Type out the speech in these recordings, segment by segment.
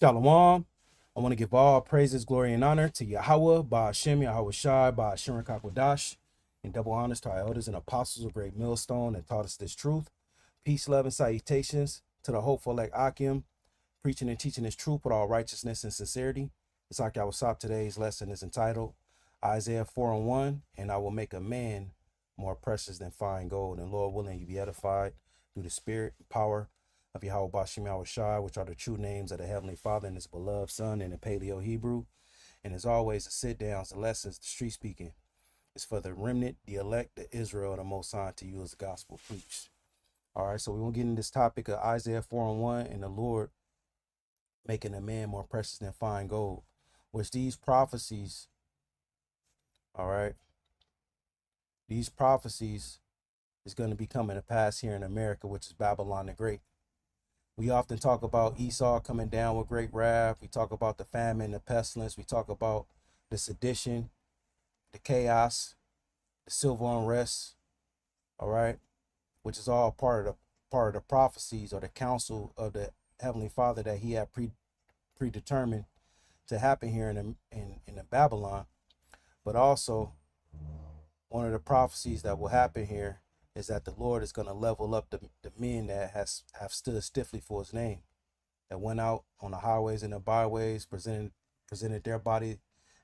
Shalom. I want to give all praises, glory, and honor to Yahweh, Ba'ashem, Yahweh Shai, Ba'ashem Kakwadash, and double honors to our elders and apostles of Great Millstone that taught us this truth. Peace, love, and salutations to the hopeful elect Akim, preaching and teaching this truth with all righteousness and sincerity. It's like I was up. Today's lesson is entitled Isaiah 4:1, and I will make a man more precious than fine gold. And Lord willing, you be edified through the spirit and power of Yahweh Bashim Yahweh Shai, which are the true names of the Heavenly Father and his beloved Son in the Paleo Hebrew. And as always, the sit downs, the lessons, the street speaking is for the remnant, the elect, the Israel, the Most High, to you as the gospel preached. All right, so we're going to get into this topic of Isaiah 4:1 and the Lord making a man more precious than fine gold, which these prophecies, all right, these prophecies is going to be coming to pass here in America, which is Babylon the Great. We often talk about Esau coming down with great wrath. We talk about the famine, the pestilence. We talk about the sedition, the chaos, the civil unrest, all right, which is all part of the prophecies or the counsel of the Heavenly Father that he had predetermined to happen here in the Babylon. But also, one of the prophecies that will happen here is that the Lord is going to level up the men that have stood stiffly for his name, that went out on the highways and the byways, presented their body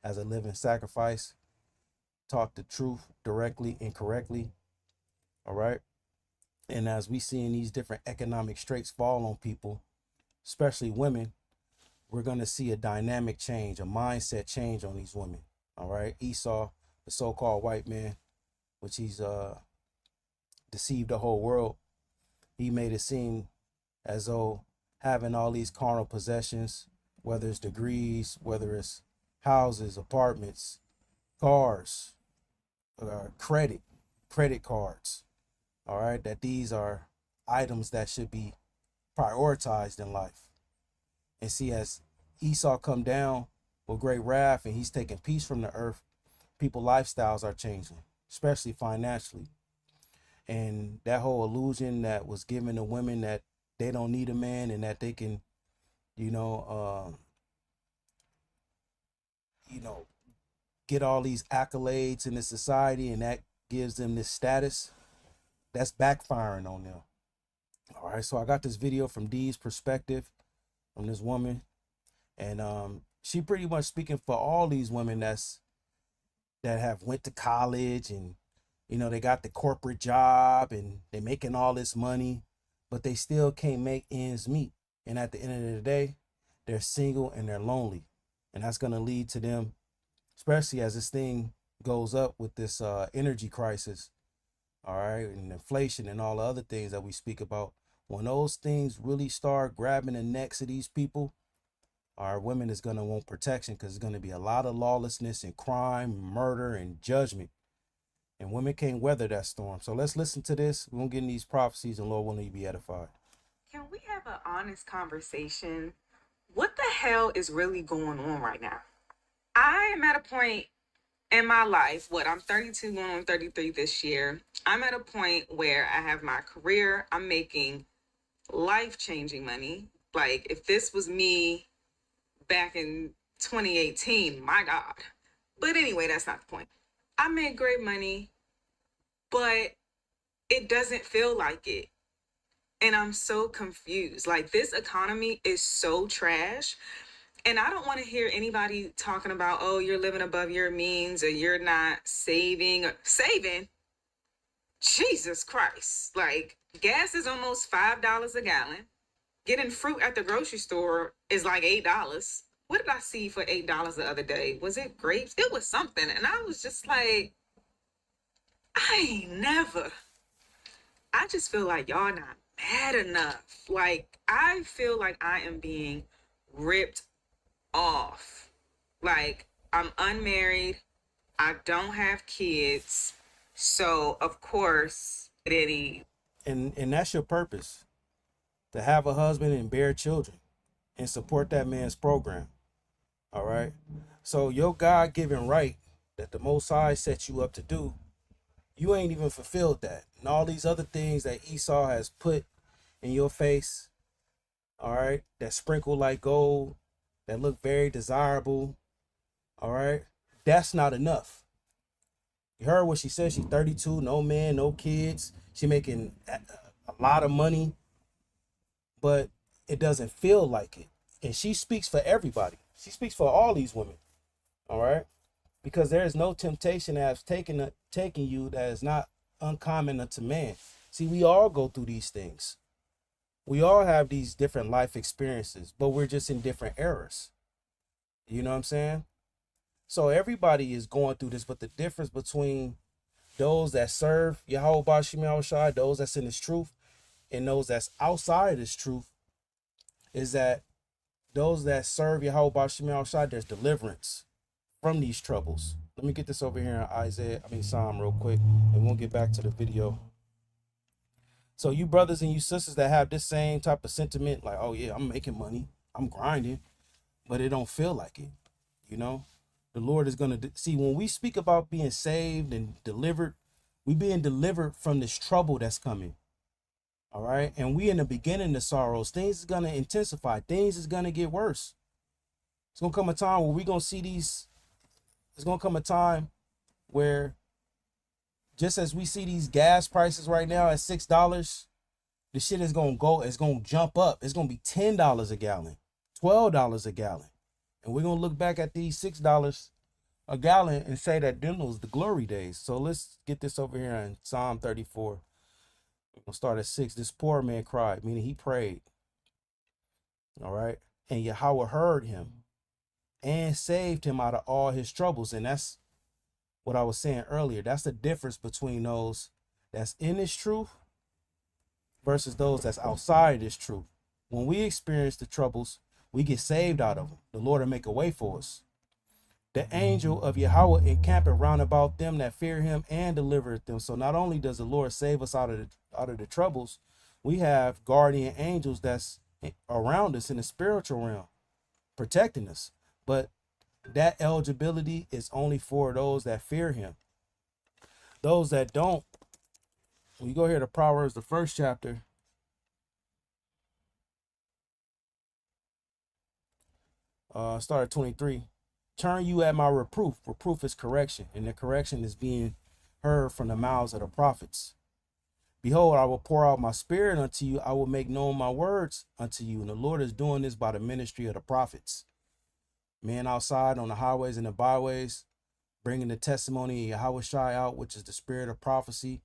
as a living sacrifice, taught the truth directly and correctly, all right? And as we see in these different economic straits fall on people, especially women, we're going to see a dynamic change, a mindset change on these women, all right? Esau, the so-called white man, which he's deceived the whole world. He made it seem as though having all these carnal possessions, whether it's degrees, whether it's houses, apartments, cars, credit cards, all right, that these are items that should be prioritized in life. And see, as Esau come down with great wrath and he's taking peace from the earth, people's lifestyles are changing, especially financially. And that whole illusion that was given to women that they don't need a man and that they can, get all these accolades in the society and that gives them this status, that's backfiring on them. All right, so I got this video from Dee's perspective from this woman, and she pretty much speaking for all these women that have went to college and they got the corporate job and they're making all this money, but they still can't make ends meet. And at the end of the day, they're single and they're lonely. And that's going to lead to them, especially as this thing goes up with this energy crisis, all right, and inflation and all the other things that we speak about. When those things really start grabbing the necks of these people, our women is going to want protection because there's going to be a lot of lawlessness and crime, murder, and judgment. And women can't weather that storm. So let's listen to this. We're going to get in these prophecies and Lord willing you be edified. Can we have an honest conversation? What the hell is really going on right now? I am at a point in my life, I'm 32 going on 33 this year. I'm at a point where I have my career. I'm making life-changing money. Like if this was me back in 2018, my God. But anyway, that's not the point. I made great money, but it doesn't feel like it. And I'm so confused. Like this economy is so trash. And I don't want to hear anybody talking about, oh, you're living above your means or you're not saving. Saving? Jesus Christ. Like gas is almost $5 a gallon. Getting fruit at the grocery store is like $8. What did I see for $8 the other day? Was it grapes? It was something. And I was just like, I just feel like y'all not mad enough. Like, I feel like I am being ripped off. Like, I'm unmarried. I don't have kids. So, of course, And that's your purpose, to have a husband and bear children and support that man's program. All right. So your God-given right that the Most High set you up to do, you ain't even fulfilled that. And all these other things that Esau has put in your face, all right, that sprinkle like gold, that look very desirable. All right. That's not enough. You heard what she said. She's 32, no man, no kids. She making a lot of money, but it doesn't feel like it. And she speaks for everybody. She speaks for all these women. All right. Because there is no temptation that has taken you that is not uncommon unto man. See, we all go through these things. We all have these different life experiences, but we're just in different eras. You know what I'm saying? So everybody is going through this, but the difference between those that serve Yahweh Bashim Yahushai, those that's in this truth, and those that's outside of this truth, is that those that serve Yahweh Bashim Yahushai, there's deliverance from these troubles. Let me get this over here in Psalm real quick, and we'll get back to the video. So you brothers and you sisters that have this same type of sentiment, like, oh yeah, I'm making money, I'm grinding, but it don't feel like it. You know, the Lord is going to see when we speak about being saved and delivered, we being delivered from this trouble that's coming. All right. And we in the beginning of sorrows, things is going to intensify. Things is going to get worse. It's going to come a time where we're going to see these. It's going to come a time where just as we see these gas prices right now at $6, the shit is going to go. It's going to jump up. It's going to be $10 a gallon, $12 a gallon. And we're going to look back at these $6 a gallon and say that them was the glory days. So let's get this over here in Psalm 34. We're going to start at 6. This poor man cried, meaning he prayed. All right. And Yahweh heard him and saved him out of all his troubles. And that's what I was saying earlier. That's the difference between those that's in this truth versus those that's outside this truth. When we experience the troubles, we get saved out of them. The Lord will make a way for us. The angel of Yahweh encampeth round about them that fear him and delivereth them. So not only does the Lord save us out of the troubles, we have guardian angels that's around us in the spiritual realm, protecting us. But that eligibility is only for those that fear him. Those that don't, when you go here to Proverbs, the 1st chapter, start at 23. Turn you at my reproof. Reproof is correction, and the correction is being heard from the mouths of the prophets. Behold, I will pour out my spirit unto you. I will make known my words unto you. And the Lord is doing this by the ministry of the prophets. Men outside on the highways and the byways, bringing the testimony of Yahweh Shai out, which is the spirit of prophecy,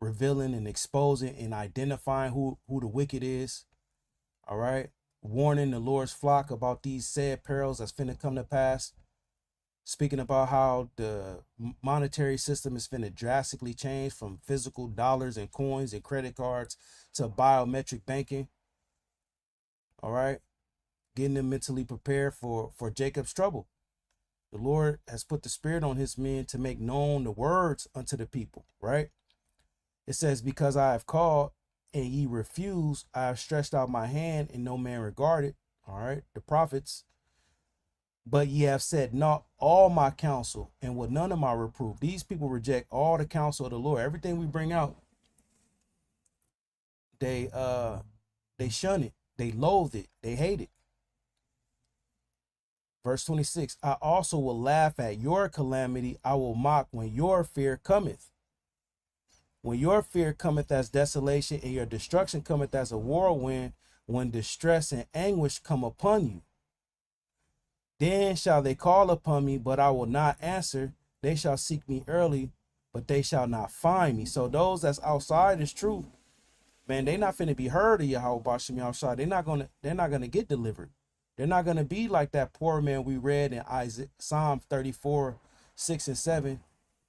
revealing and exposing and identifying who the wicked is. All right. Warning the Lord's flock about these said perils that's finna come to pass. Speaking about how the monetary system is finna drastically change from physical dollars and coins and credit cards to biometric banking. All right. Getting them mentally prepared for Jacob's trouble. The Lord has put the spirit on his men to make known the words unto the people, right? It says, because I have called and ye refuse, I have stretched out my hand and no man regarded. All right, the prophets. But ye have said not all my counsel and with none of my reproof. These people reject all the counsel of the Lord. Everything we bring out, they shun it, they loathe it, they hate it. Verse 26, I also will laugh at your calamity. I will mock when your fear cometh. When your fear cometh as desolation and your destruction cometh as a whirlwind, when distress and anguish come upon you. Then shall they call upon me, but I will not answer. They shall seek me early, but they shall not find me. So those that's outside this truth, man, they not finna be heard of Yahweh Bashim Yahushua. They're not gonna get delivered. They're not gonna be like that poor man we read in Psalm 34, 6 and 7.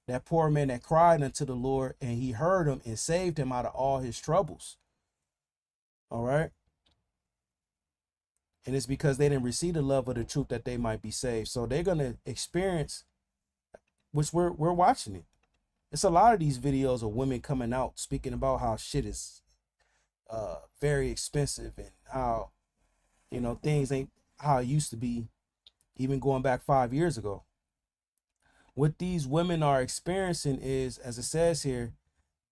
That poor man that cried unto the Lord, and he heard him and saved him out of all his troubles. All right. And it's because they didn't receive the love of the truth that they might be saved. So they're going to experience, which we're watching it. It's a lot of these videos of women coming out speaking about how shit is very expensive and how, you know, things ain't how it used to be, even going back 5 years ago. What these women are experiencing is, as it says here,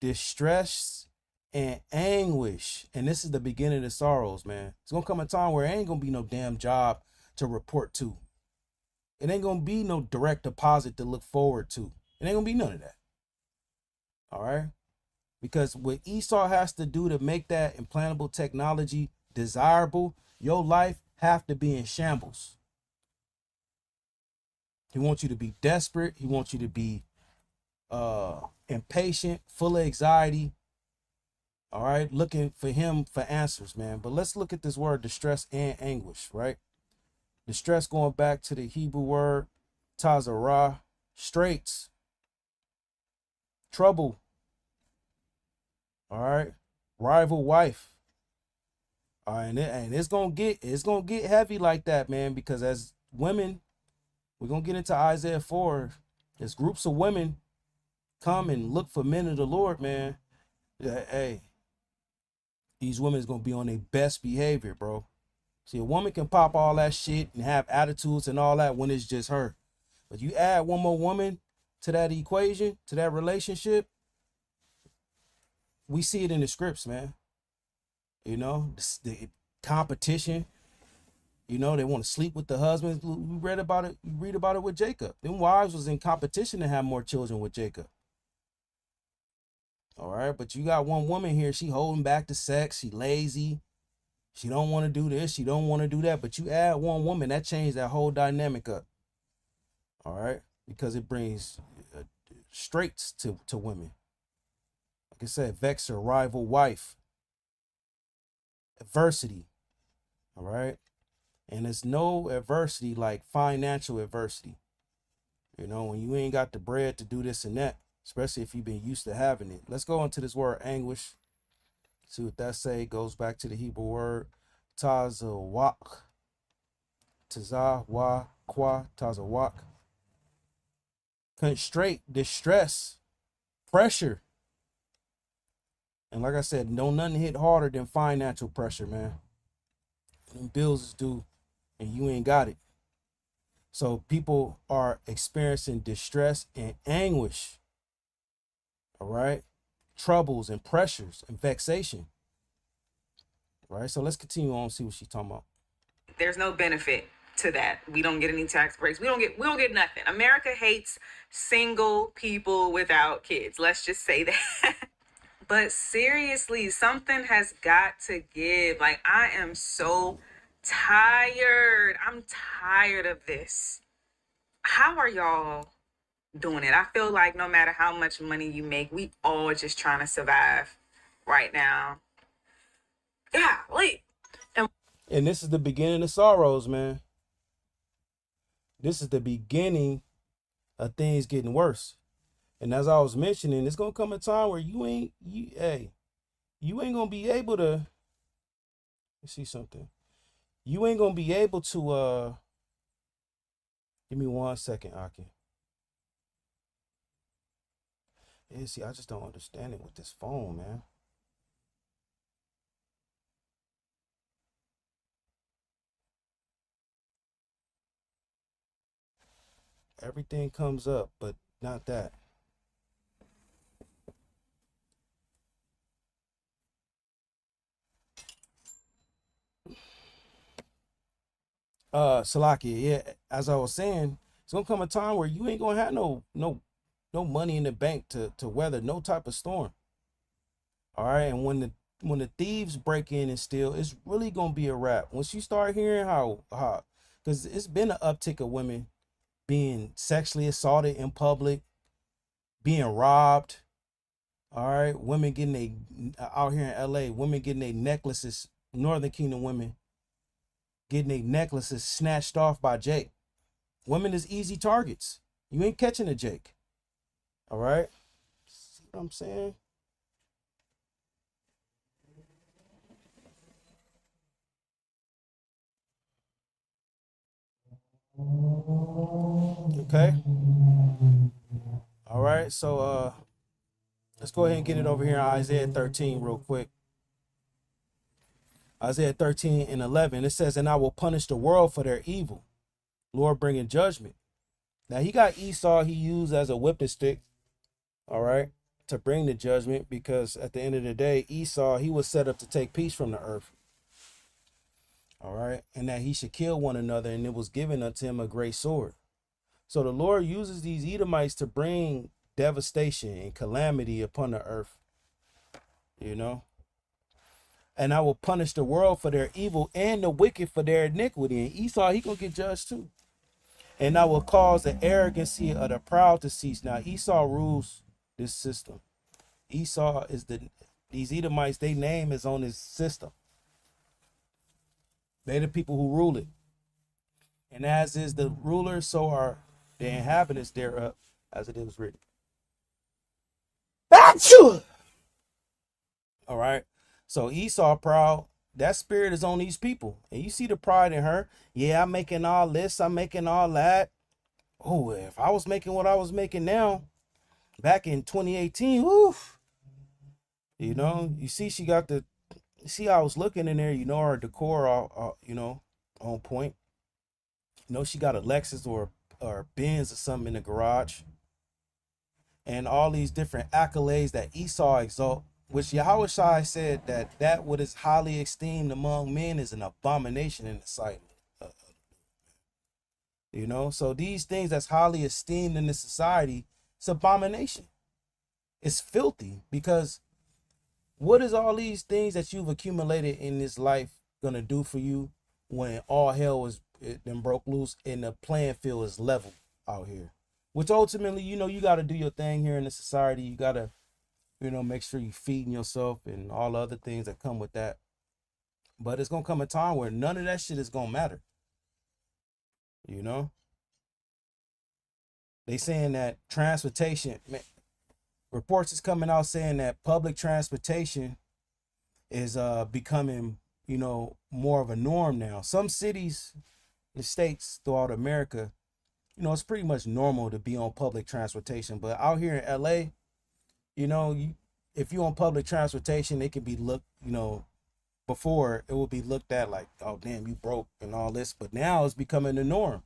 distress and anguish. And this is the beginning of the sorrows, man. It's gonna come a time where it ain't gonna be no damn job to report to. It ain't gonna be no direct deposit to look forward to. It ain't gonna be none of that. All right. Because what Esau has to do to make that implantable technology desirable, your life have to be in shambles. He wants you to be desperate. He wants you to be impatient, full of anxiety. All right, looking for him for answers, man. But let's look at this word distress and anguish, right? Distress going back to the Hebrew word tazarah, straits, trouble. All right, rival wife. All right, and it's gonna get heavy like that, man. Because as women, we're gonna get into Isaiah 4. As groups of women come and look for men of the Lord, man. Yeah, hey, these women is gonna be on their best behavior, bro. See, a woman can pop all that shit and have attitudes and all that when it's just her. But you add one more woman to that equation, to that relationship, we see it in the scripts, man. You know, the competition. You know, they want to sleep with the husbands. We read about it. We read about it with Jacob. Them wives was in competition to have more children with Jacob. All right, but you got one woman here. She holding back the sex. She lazy. She don't want to do this. She don't want to do that. But you add one woman, that changed that whole dynamic up. All right, because it brings straits to women. Like I said, vexer, rival, wife, adversity. All right, and there's no adversity like financial adversity. You know, when you ain't got the bread to do this and that, especially if you've been used to having it. Let's go into this word anguish. See what that say. Goes back to the Hebrew word tazawak. Tazawak. Tazawak. Constraint, distress, pressure. And like I said, no nothing hit harder than financial pressure, man. When bills is due and you ain't got it. So people are experiencing distress and anguish. All right. Troubles and pressures and vexation. Right. So let's continue on and see what she's talking about. There's no benefit to that. We don't get any tax breaks. We don't get nothing. America hates single people without kids. Let's just say that. But seriously, something has got to give. Like, I am so tired. I'm tired of this. How are y'all doing it? I feel like no matter how much money you make, we all just trying to survive right now. Yeah, wait. And this is the beginning of sorrows, man. This is the beginning of things getting worse. And as I was mentioning, it's gonna come a time where you ain't gonna be able to. Let's see something. You ain't gonna be able to. Give me 1 second, Aki. Yeah, see, I just don't understand it with this phone, man. Everything comes up, but not that. Salakia, yeah, as I was saying, it's gonna come a time where you ain't gonna have no money in the bank to weather no type of storm. All right, and when the thieves break in and steal, it's really gonna be a wrap. Once you start hearing how because it's been an uptick of women being sexually assaulted in public, being robbed. All right, women getting out here in LA, women getting their necklaces, Northern Kingdom women getting their necklaces snatched off by Jake. Women is easy targets. You ain't catching a Jake. All right, see what I'm saying? Okay. All right, so let's go ahead and get it over here in Isaiah 13 real quick. Isaiah 13 and 11, it says, and I will punish the world for their evil. Lord bringing judgment. Now he got Esau he used as a whipping stick, all right, to bring the judgment, because at the end of the day, Esau, he was set up to take peace from the earth. All right. And that he should kill one another, and it was given unto him a great sword. So the Lord uses these Edomites to bring devastation and calamity upon the earth, you know. And I will punish the world for their evil and the wicked for their iniquity. And Esau, he gonna get judged too. And I will cause the arrogancy of the proud to cease. Now Esau rules this system. Esau is these Edomites, their name is on his system. They're the people who rule it. And as is the ruler, so are the inhabitants thereof, as it is written. All right. So Esau proud, that spirit is on these people. And you see the pride in her. Yeah, I'm making all this, I'm making all that. Oh, if I was making what I was making now, back in 2018, woof. You know, you see she got the, you see I was looking in there, you know, her decor, you know, on point. You know, she got a Lexus or Benz or something in the garage. And all these different accolades that Esau exalt, which Yahushua said that what is highly esteemed among men is an abomination in the sight. You know, so these things that's highly esteemed in this society, it's abomination. It's filthy, because what is all these things that you've accumulated in this life gonna do for you when all hell was then broke loose and the playing field is level out here? Which ultimately, you know, you got to do your thing here in the society. You got to, you know, make sure you're feeding yourself and all the other things that come with that. But it's going to come a time where none of that shit is going to matter. You know? They saying that transportation, man, reports is coming out saying that public transportation is becoming, you know, more of a norm now. Some cities, the states throughout America, you know, it's pretty much normal to be on public transportation. But out here in LA, you know, if you're on public transportation, it can be looked, you know, before it would be looked at like, oh, damn, you broke and all this. But now it's becoming the norm.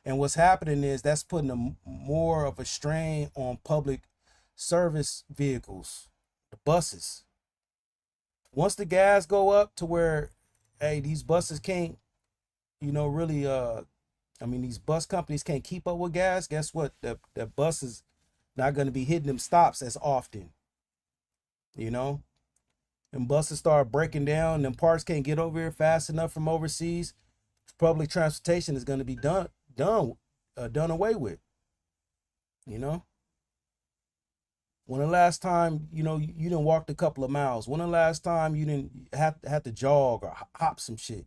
And what's happening is that's putting more of a strain on public service vehicles, the buses. Once the gas go up to where, hey, these buses can't, you know, really, I mean, these bus companies can't keep up with gas. Guess what? The bus is not going to be hitting them stops as often. You know, and buses start breaking down, and parts can't get over here fast enough from overseas. Public transportation is going to be done away with. You know, when the last time, you know, you didn't walk a couple of miles? When the last time you didn't have to jog or hop some shit,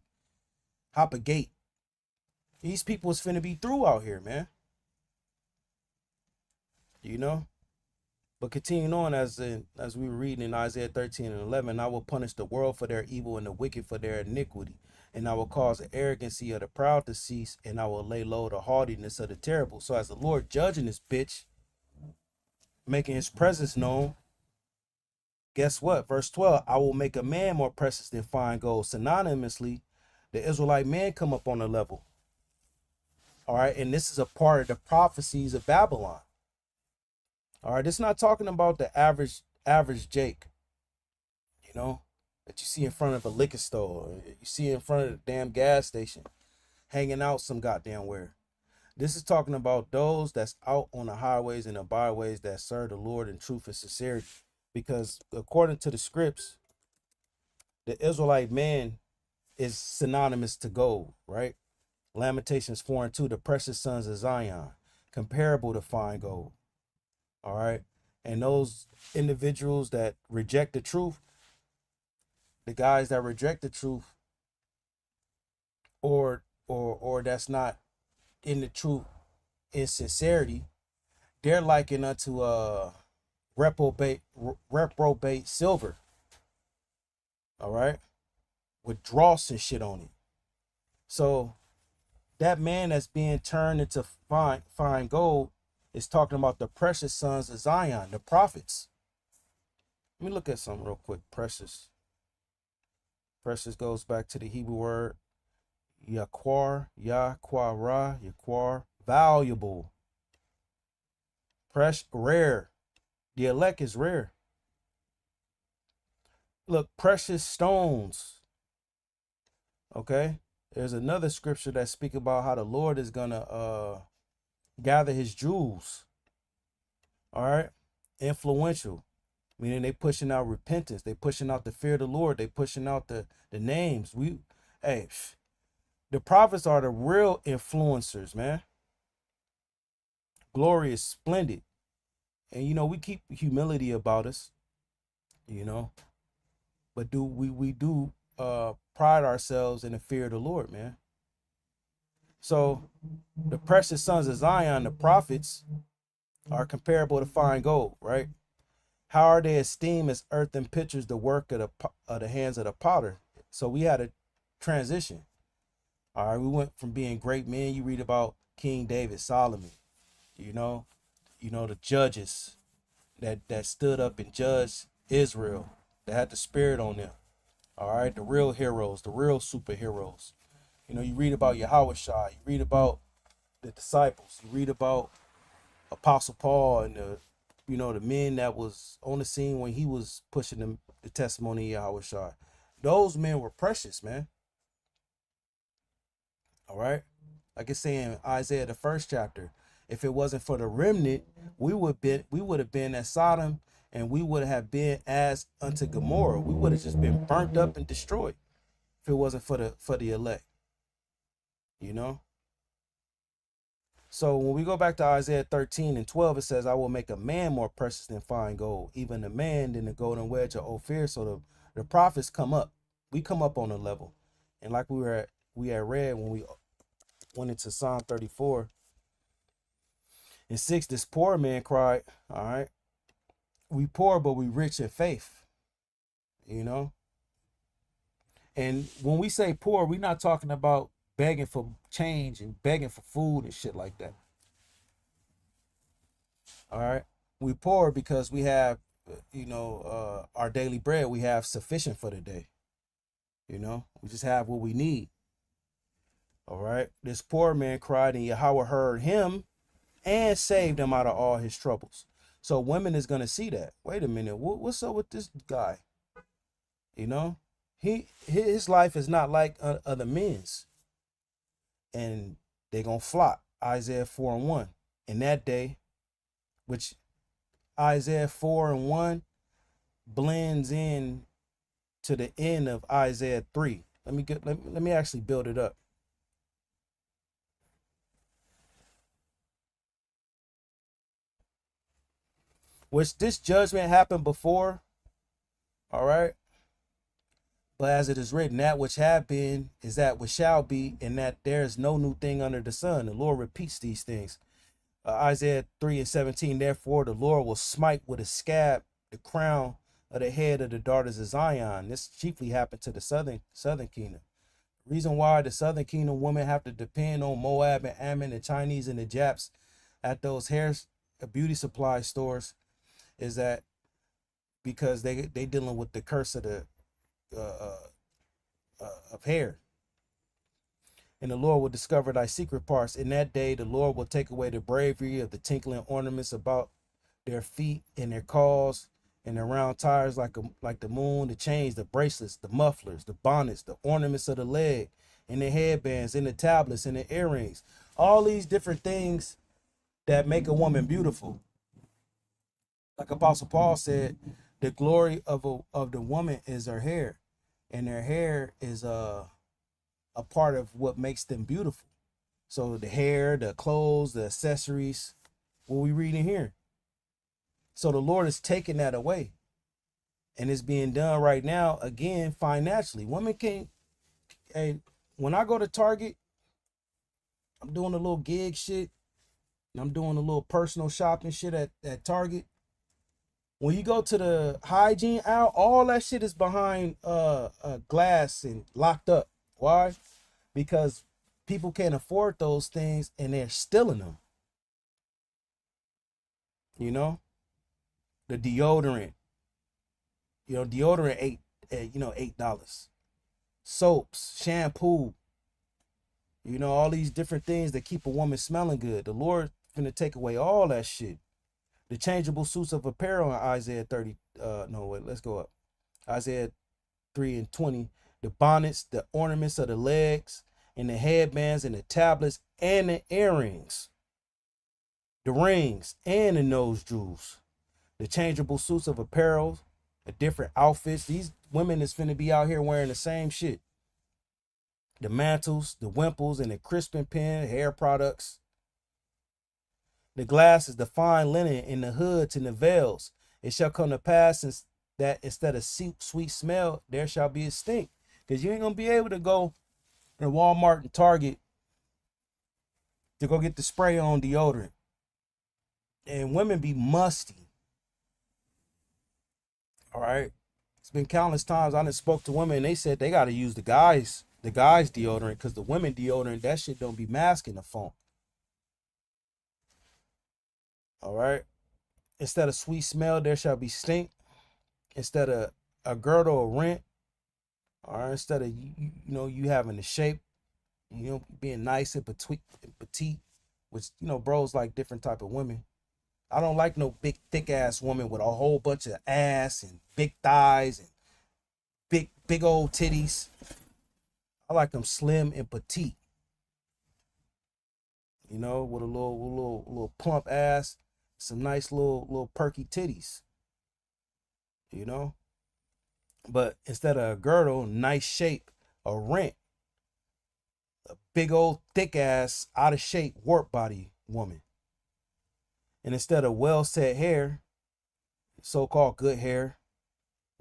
hop a gate? These people is finna be through out here, man. You know? But continuing on, as we were reading in Isaiah 13 and 11, I will punish the world for their evil and the wicked for their iniquity. And I will cause the arrogancy of the proud to cease, and I will lay low the haughtiness of the terrible. So as the Lord judging this bitch, making his presence known, guess what? Verse 12, I will make a man more precious than fine gold. Synonymously, the Israelite man come up on the level. All right, and this is a part of the prophecies of Babylon. All right, it's not talking about the average Jake, you know, that you see in front of a liquor store, you see in front of the damn gas station, hanging out some goddamn where. This is talking about those that's out on the highways and the byways that serve the Lord in truth and sincerity. Because according to the scripts, the Israelite man is synonymous to gold, right? Lamentations 4 and 2, the precious sons of Zion, comparable to fine gold. All right. And those individuals that reject the truth, the guys that reject the truth, or that's not in the truth in sincerity, they're likened unto reprobate silver. All right. With dross and shit on it. So that man that's being turned into fine gold is talking about the precious sons of Zion, the prophets. Let me look at something real quick. Precious goes back to the Hebrew word yaquar, valuable, precious, rare. The elect is rare. Look, precious stones. Okay. There's another scripture that speak about how the Lord is gonna gather his jewels. All right. Influential, meaning they pushing out repentance, they pushing out the fear of the Lord, they pushing out the names. Hey, the prophets are the real influencers, man. Glory is splendid. And we keep humility about us, you know, but we do pride ourselves in the fear of the Lord, man. So the precious sons of Zion, the prophets, are comparable to fine gold, right? How are they esteemed as earthen pitchers, the work of the hands of the potter? So we had a transition. All right, we went from being great men. You read about King David, Solomon, you know, the judges that stood up and judged Israel, that had the spirit on them. All right, the real heroes, the real superheroes. You read about Yahweh Shai, you read about the disciples, you read about Apostle Paul and the men that was on the scene when he was pushing the testimony of Yahweh Shai. Those men were precious, man. All right. Like it's saying Isaiah, the first chapter, if it wasn't for the remnant, we would have been as Sodom, and we would have been as unto Gomorrah. We would have just been burnt up and destroyed if it wasn't for the elect. So when we go back to Isaiah 13 and 12, it says, I will make a man more precious than fine gold, even a man than the golden wedge of Ophir. So the prophets come up. We come up on a level. And like we had read when we went into Psalm 34 and 6, this poor man cried, all right, we poor, but we rich in faith, And when we say poor, we're not talking about begging for change and begging for food and shit like that. All right. We poor because we have, our daily bread. We have sufficient for the day. We just have what we need. All right. This poor man cried, and Yahweh heard him and saved him out of all his troubles. So women is going to see that. Wait a minute. What's up with this guy? His life is not like other men's. And they're going to flock. Isaiah 4 and 1. In that day, which Isaiah 4 and 1 blends in to the end of Isaiah 3. Let me actually build it up. Which this judgment happened before, all right? But as it is written, that which have been is that which shall be, and that there is no new thing under the sun. The Lord repeats these things. Isaiah 3 and 17, therefore the Lord will smite with a scab the crown of the head of the daughters of Zion. This chiefly happened to the southern kingdom. The reason why the southern kingdom women have to depend on Moab and Ammon, the Chinese and the Japs at those beauty supply stores is that because they dealing with the curse of the of hair. And the Lord will discover thy secret parts. In that day, the Lord will take away the bravery of the tinkling ornaments about their feet and their calls and their round tires like the moon, the chains, the bracelets, the mufflers, the bonnets, the ornaments of the leg, and the headbands, and the tablets, and the earrings. All these different things that make a woman beautiful. Like Apostle Paul said, the glory of the woman is her hair, and her hair is a part of what makes them beautiful. So the hair, the clothes, the accessories, what we reading here. So the Lord is taking that away, and it's being done right now again financially. Women can't. Hey, when I go to Target, I'm doing a little gig shit. I'm doing a little personal shopping shit at Target. When you go to the hygiene aisle, all that shit is behind glass and locked up. Why? Because people can't afford those things and they're stealing them. The deodorant. Deodorant $8. Soaps, shampoo. All these different things that keep a woman smelling good. The Lord finna take away all that shit. The changeable suits of apparel in Isaiah 30. Let's go up. Isaiah 3 and 20. the bonnets, the ornaments of the legs, and the headbands, and the tablets, and the earrings, the rings, and the nose jewels, the changeable suits of apparel, the different outfits. These women is finna be out here wearing the same shit. The mantles, the wimples, and the crisping pen, hair products. The glasses, the fine linen, and the hoods and the veils. It shall come to pass that instead of sweet smell, there shall be a stink. Because you ain't going to be able to go in Walmart and Target to go get the spray on deodorant. And women be musty. All right. It's been countless times I done spoke to women and they said they got to use the guys deodorant because the women deodorant, that shit don't be masking the funk. All right. Instead of sweet smell, there shall be stink. Instead of a girdle or rent, or instead of you having the shape, being nice and petite, which bros like different type of women. I don't like no big thick ass woman with a whole bunch of ass and big thighs and big old titties. I like them slim and petite. With a little plump ass, some nice little perky titties. But instead of a girdle, nice shape, a rent, a big old thick ass, out of shape, warp body woman. And instead of well set hair, so-called good hair,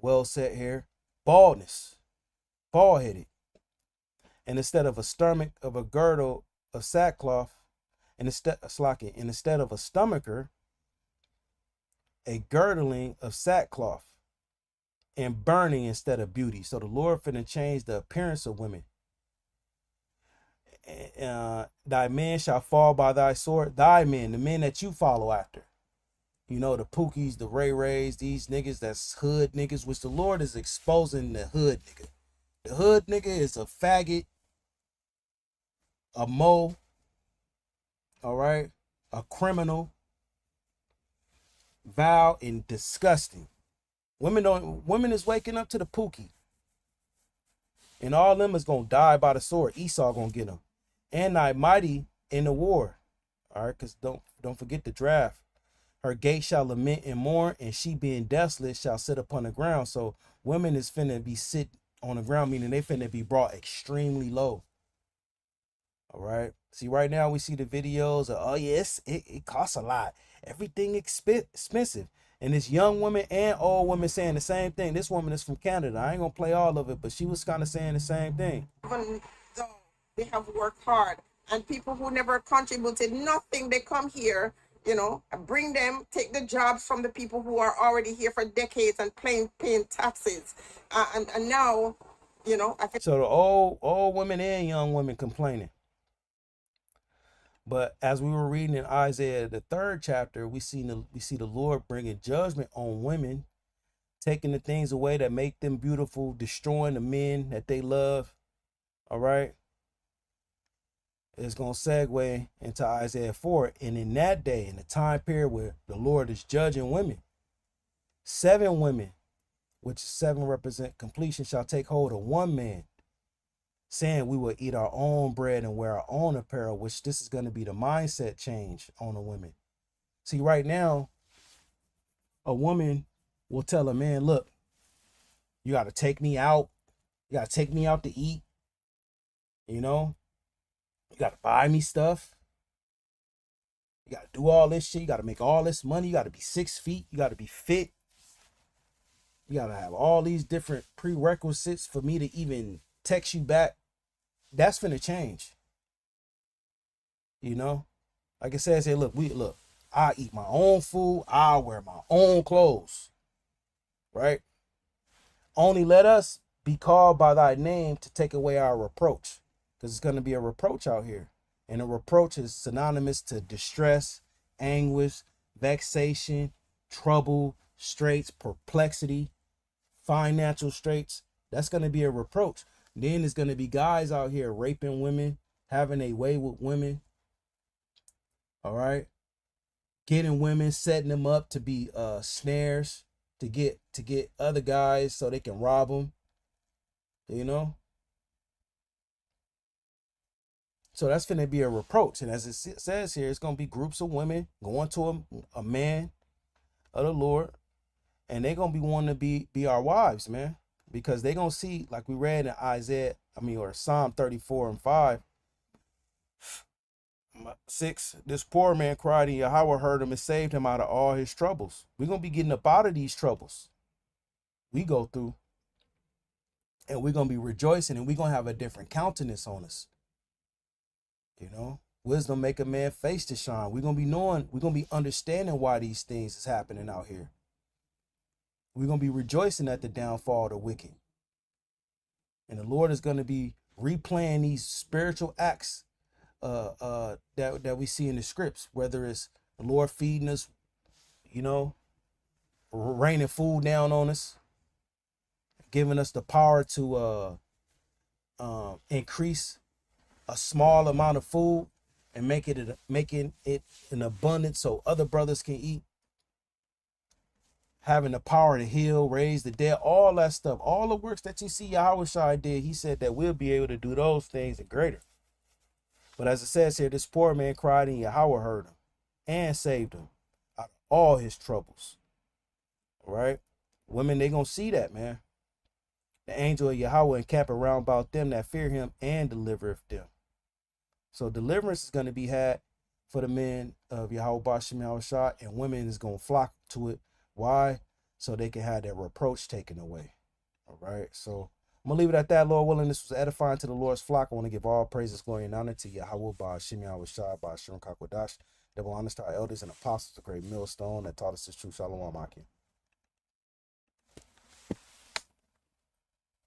well set hair, baldness, bald headed. And instead of a stomach of a girdle of sackcloth, and instead of a stomacher, a girdling of sackcloth, and burning instead of beauty. So the Lord finna change the appearance of women. Thy men shall fall by thy sword. Thy men, the men that you follow after. The Pookies, the Ray Rays, these niggas that's hood niggas, which the Lord is exposing the hood nigga. The hood nigga is a faggot, a mo, all right, a criminal, vile and disgusting. Women is waking up to the Pookie. And all them is gonna die by the sword. Esau gonna get them. And thy mighty in the war. All right, because don't forget the draft. Her gate shall lament and mourn, and she being desolate shall sit upon the ground. So women is finna be sit on the ground, meaning they finna be brought extremely low. All right. See, right now we see the videos of, oh yes, it costs a lot. Everything expensive. And this young woman and old woman saying the same thing. This woman is from Canada. I ain't gonna play all of it, but she was kind of saying the same thing. Even though they have worked hard, and people who never contributed nothing, they come here, bring them, take the jobs from the people who are already here for decades and paying taxes. And now, I think So the old women and young women complaining. But as we were reading in Isaiah, the 3rd chapter, we see the Lord bringing judgment on women, taking the things away that make them beautiful, destroying the men that they love. All right. It's going to segue into Isaiah 4. And in that day, in the time period where the Lord is judging women, 7 women, which 7 represent completion, shall take hold of one man, saying we will eat our own bread and wear our own apparel, which this is going to be the mindset change on the women. See, right now, a woman will tell a man, look, you got to take me out. You got to take me out to eat. You got to buy me stuff. You got to do all this shit. You got to make all this money. You got to be 6 feet. You got to be fit. You got to have all these different prerequisites for me to even text you back. That's finna change. Like it says here, look, I eat my own food, I wear my own clothes. Right? Only let us be called by thy name to take away our reproach. Because it's gonna be a reproach out here. And a reproach is synonymous to distress, anguish, vexation, trouble, straits, perplexity, financial straits. That's gonna be a reproach. Then there's going to be guys out here raping women, having a way with women. All right. Getting women, setting them up to be snares to get other guys so they can rob them. you know. So that's going to be a reproach. And as it says here, it's going to be groups of women going to a man of the Lord, and they're going to be wanting to be our wives, man, because they're going to see, like we read in or Psalm 34:5, 6, this poor man cried and Yahweh heard him and saved him out of all his troubles. We're going to be getting up out of these troubles we go through, and we're going to be rejoicing, and we're going to have a different countenance on us. You know, wisdom make a man face to shine. We're going to be understanding why these things is happening out here. We're going to be rejoicing at the downfall of the wicked. And the Lord is going to be replaying these spiritual acts that we see in the scripts, whether it's the Lord feeding us, you know, raining food down on us, giving us the power to increase a small amount of food and making it an abundance so other brothers can eat, having the power to heal, raise the dead, all that stuff, all the works that you see Yahweh Shai did, he said that we'll be able to do those things and greater. But as it says here, this poor man cried and Yahweh heard him and saved him out of all his troubles. All right, women, they gonna see that, man. The angel of Yahweh encamp around about them that fear him and delivereth them. So deliverance is going to be had for the men of Yahweh Bashem Yahushua, and women is going to flock to it. Why? So they can have their reproach taken away. All right. So I'm going to leave it at that. Lord willing, this was edifying to the Lord's flock. I want to give all praises, glory, and honor to Yahweh Bashem Yahushua, Bashem Kakwadash. Double honors to our elders and apostles, a great millstone that taught us this true. Shalom, Akim.